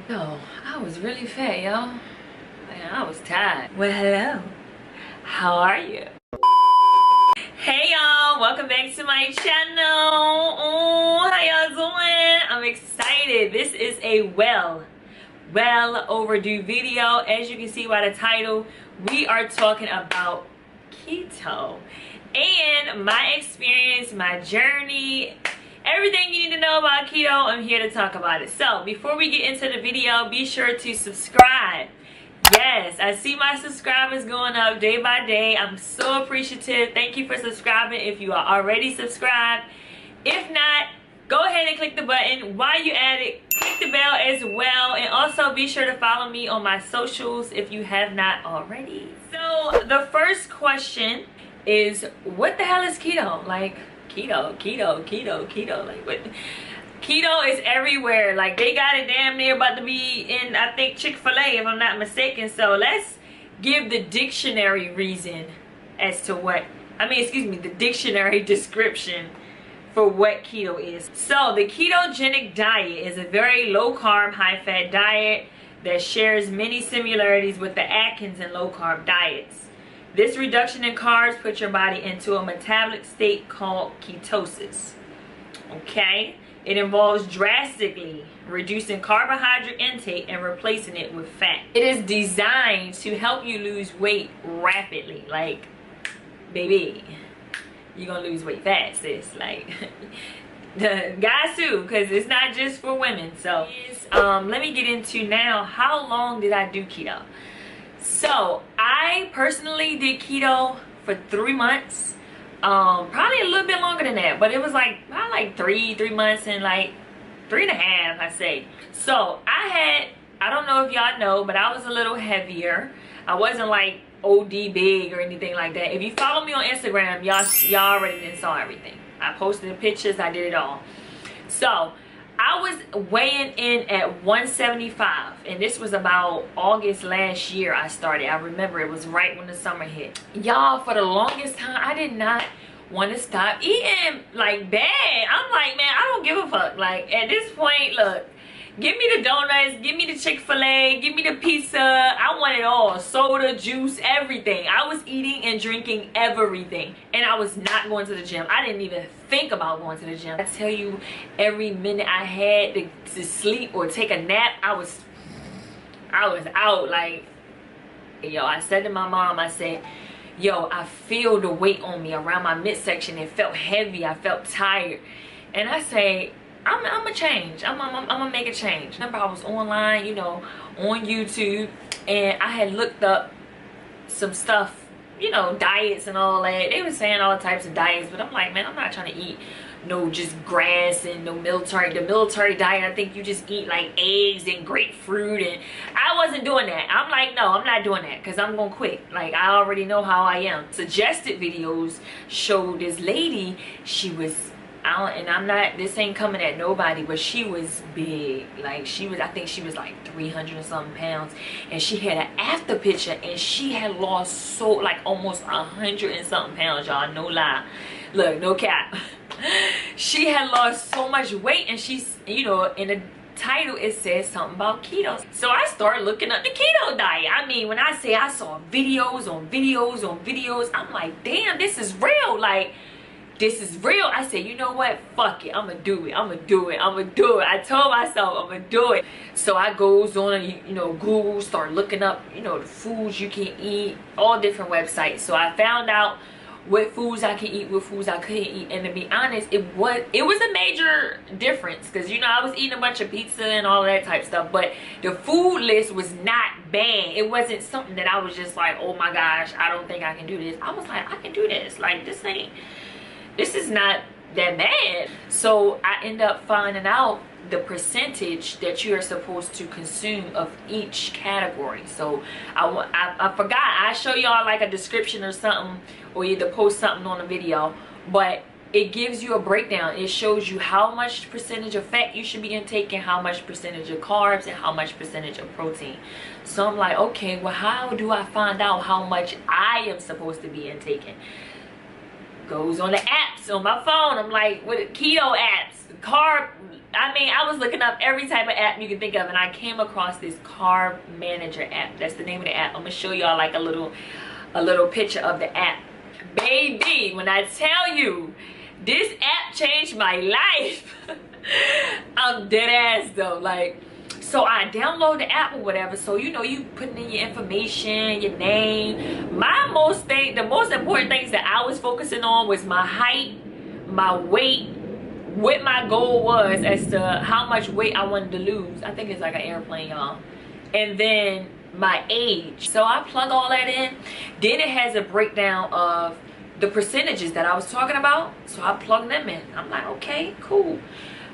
Yo, I was really fat, y'all. Man, I was tired. Well, hello. How are you? Hey, y'all. Welcome back to my channel. Oh, how y'all doing? I'm excited. This is a well overdue video. As you can see by the title, we are talking about keto and my experience, my journey, everything you need to know about keto. I'm here to talk about it. So before we get into the video, be sure to subscribe. Yes, I see my subscribers going up day by day. I'm so appreciative. Thank you for subscribing if you are already subscribed. If not, go ahead and click the button. While you at it, click the bell as well. And also be sure to follow me on my socials if you have not already. So the first question is, what the hell is keto? Like, keto. Like, what? Keto is everywhere. Like, they got it damn near about to be in, I think, Chick-fil-A, if I'm not mistaken. So let's give the dictionary reason as to what, the dictionary description for what keto is. So the ketogenic diet is a very low carb, high fat diet that shares many similarities with the Atkins and low carb diets. This reduction in carbs puts your body into a metabolic state called ketosis. Okay? It involves drastically reducing carbohydrate intake and replacing it with fat. It is designed to help you lose weight rapidly. Like, baby, you're gonna lose weight fast, sis. Like, the guys too, because it's not just for women. So let me get into now, how long did I do keto? So I personally did keto for 3 months. Probably a little bit longer than that, but it was like probably like three months and like 3.5, I say. So I don't know if y'all know, but I was a little heavier. I wasn't like OD big or anything like that. If you follow me on Instagram, y'all already done saw everything. I posted the pictures, I did it all. So I was weighing in at 175, and this was about August last year I started. I remember it was right when the summer hit. Y'all, for the longest time, I did not want to stop eating like bad. I'm like, man, I don't give a fuck. Like, at this point, look, give me the donuts, give me the Chick-fil-A, give me the pizza. I want it all. Soda, juice, everything. I was eating and drinking everything. And I was not going to the gym. I didn't even think about going to the gym. I tell you, every minute I had to sleep or take a nap, I was out. Like, yo, I said to my mom, I said, yo, I feel the weight on me around my midsection. It felt heavy. I felt tired. And I say, I'm gonna change. I'm gonna make a change. Remember, I was online, you know, on YouTube, and I had looked up some stuff, you know, diets and all that. They were saying all types of diets, but I'm like, man, I'm not trying to eat no just grass and no military. The military diet, I think you just eat like eggs and grapefruit, and I wasn't doing that. I'm like, no, I'm not doing that because I'm gonna quit. Like, I already know how I am. Suggested videos showed this lady, she was, and I'm not, this ain't coming at nobody, but she was big. Like, she was, I think she was like 300 and something pounds, and she had an after picture, and she had lost so, like, almost 100 and something pounds, y'all. No lie. Look, no cap. She had lost so much weight, and she's, you know, in the title it says something about keto. So I started looking up the keto diet. I mean, when I say I saw videos on videos, I'm like, damn, this is real. Like, this is real. I said, you know what? Fuck it. I'm going to do it. I told myself I'm going to do it. So I goes on, you know, Google, start looking up, you know, the foods you can eat, all different websites. So I found out what foods I can eat, what foods I couldn't eat. And to be honest, it was a major difference. Because, you know, I was eating a bunch of pizza and all that type stuff. But the food list was not bad. It wasn't something that I was just like, oh my gosh, I don't think I can do this. I was like, I can do this. Like, this is not that bad. So I end up finding out the percentage that you are supposed to consume of each category. So I forgot, I show y'all like a description or something, or either post something on a video, but it gives you a breakdown. It shows you how much percentage of fat you should be intaking, how much percentage of carbs, and how much percentage of protein. So I'm like, okay, well, how do I find out how much I am supposed to be intaking? Goes on the apps on my phone. I'm like, what keto apps, carb I mean, I was looking up every type of app you can think of, and I came across this Carb Manager app. That's the name of the app. I'm gonna show y'all like a little picture of the app. Baby, when I tell you this app changed my life. I'm dead ass though. Like, so I download the app or whatever, so you know, you putting in your information, your name. The most important things that I was focusing on was my height, my weight, what my goal was as to how much weight I wanted to lose. I think it's like an airplane, y'all. And then my age. So I plug all that in. Then it has a breakdown of the percentages that I was talking about. So I plug them in. I'm like, okay, cool.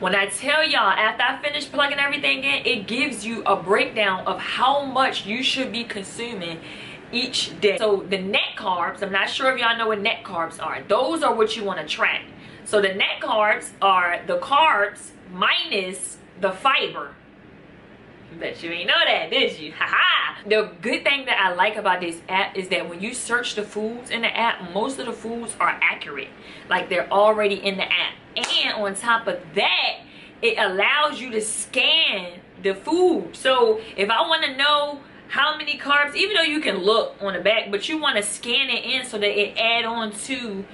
When I tell y'all, after I finish plugging everything in, it gives you a breakdown of how much you should be consuming each day. So the net carbs, I'm not sure if y'all know what net carbs are. Those are what you want to track. So the net carbs are the carbs minus the fiber. Bet you ain't know that, did you? Haha. The good thing that I like about this app is that when you search the foods in the app, most of the foods are accurate. Like, they're already in the app. And on top of that, it allows you to scan the food. So if I want to know how many carbs, even though you can look on the back, but you want to scan it in so that it add on to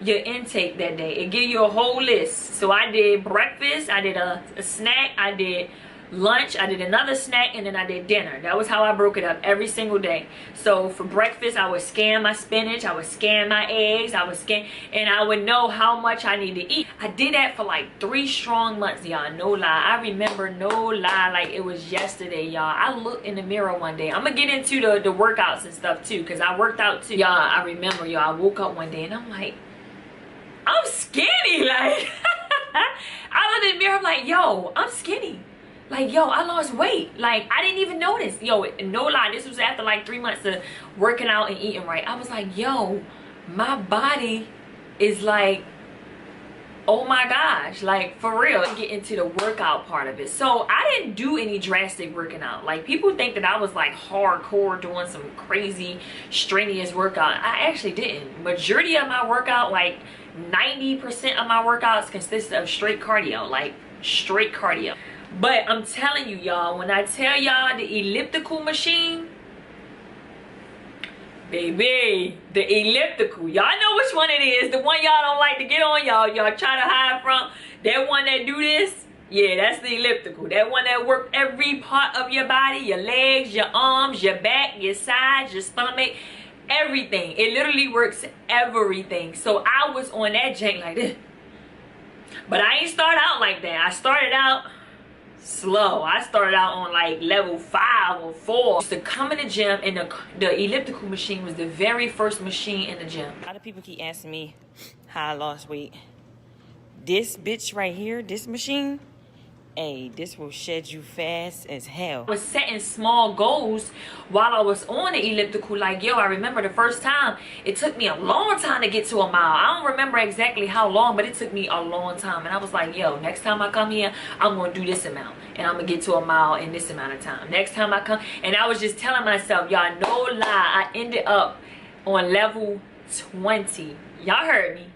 your intake that day. It give you a whole list. So I did breakfast, I did a snack, I did lunch, I did another snack, and then I did dinner. That was how I broke it up every single day. So for breakfast, I would scan my spinach, I would scan my eggs, I would scan, and I would know how much I need to eat. I did that for like 3 strong months, y'all. No lie. I remember, no lie, like it was yesterday, y'all. I looked in the mirror one day. I'm gonna get into the workouts and stuff too, because I worked out too. Y'all, I remember, y'all, I woke up one day and I'm like, I'm skinny. Like, I looked in the mirror, I'm like, yo, I'm skinny. Like, yo, I lost weight. Like, I didn't even notice. Yo, no lie, this was after like 3 months of working out and eating right. I was like, yo, my body is like, oh my gosh, like, for real. Get into the workout part of it. So I didn't do any drastic working out. Like, people think that I was like hardcore doing some crazy strenuous workout. I actually didn't. Majority of my workout, like 90% of my workouts consist of straight cardio, like straight cardio. But I'm telling you, y'all, when I tell y'all the elliptical machine, baby, the elliptical, y'all know which one it is. The one y'all don't like to get on, y'all try to hide from. That one that do this, yeah, that's the elliptical. That one that work every part of your body, your legs, your arms, your back, your sides, your stomach, everything. It literally works everything. So I was on that jank like this. But I ain't start out like that. I started out slow. I started out on like level 5 or 4. I used to come in the gym, and the elliptical machine was the very first machine in the gym. A lot of people keep asking me how I lost weight. This bitch right here, this machine, hey, this will shed you fast as hell. I was setting small goals while I was on the elliptical. Like, yo, I remember the first time, it took me a long time to get to a mile. I don't remember exactly how long, but it took me a long time. And I was like, yo, next time I come here, I'm going to do this amount. And I'm going to get to a mile in this amount of time. Next time I come. And I was just telling myself, y'all, no lie, I ended up on level 20. Y'all heard me.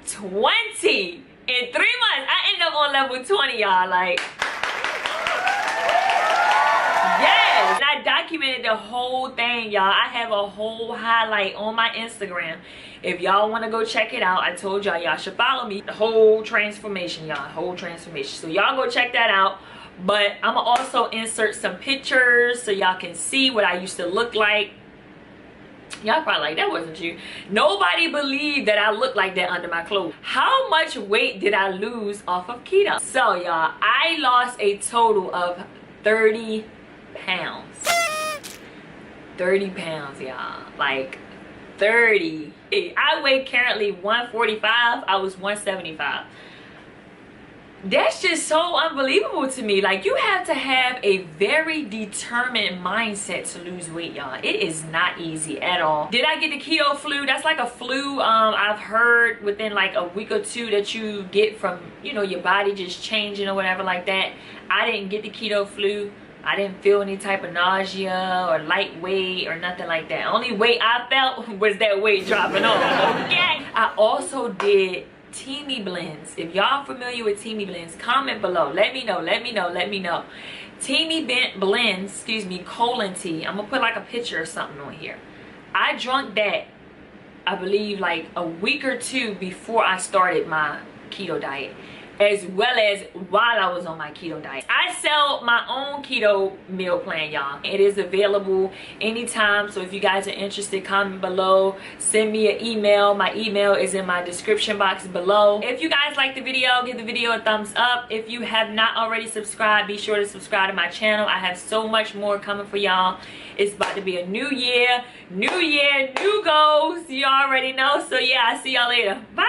20. In 3 months, I ended up on level 20, y'all. Like, yes. And I documented the whole thing, y'all. I have a whole highlight on my Instagram. If y'all want to go check it out, I told y'all should follow me. The whole transformation, y'all. Whole transformation. So y'all go check that out. But I'm going to also insert some pictures so y'all can see what I used to look like. Y'all probably like, that wasn't you. Nobody believed that I looked like that under my clothes. How much weight did I lose off of keto? So y'all, I lost a total of 30 pounds. 30 pounds, y'all. Like 30. I weigh currently 145. I was 175. That's just so unbelievable to me. Like, you have to have a very determined mindset to lose weight, y'all. It is not easy at all. Did I get the keto flu? That's like a flu I've heard within like a week or 2 that you get from, you know, your body just changing or whatever like that. I didn't get the keto flu. I didn't feel any type of nausea or light weight or nothing like that. Only weight I felt was that weight dropping off. Okay. I also did Teami Blends. If y'all familiar with Teami Blends, comment below. Let me know. Teami Blends, excuse me, colon tea. I'm gonna put like a picture or something on here. I drunk that, I believe, like a week or two before I started my keto diet, as well as while I was on my keto diet. I sell my own keto meal plan, y'all. It is available anytime, so if you guys are interested, comment below, send me an email. My email is in my description box below. If you guys like the video, give the video a thumbs up. If you have not already subscribed, be sure to subscribe to my channel. I have so much more coming for y'all. It's about to be a new year, new goals, you already know. So yeah, I'll see y'all later. Bye.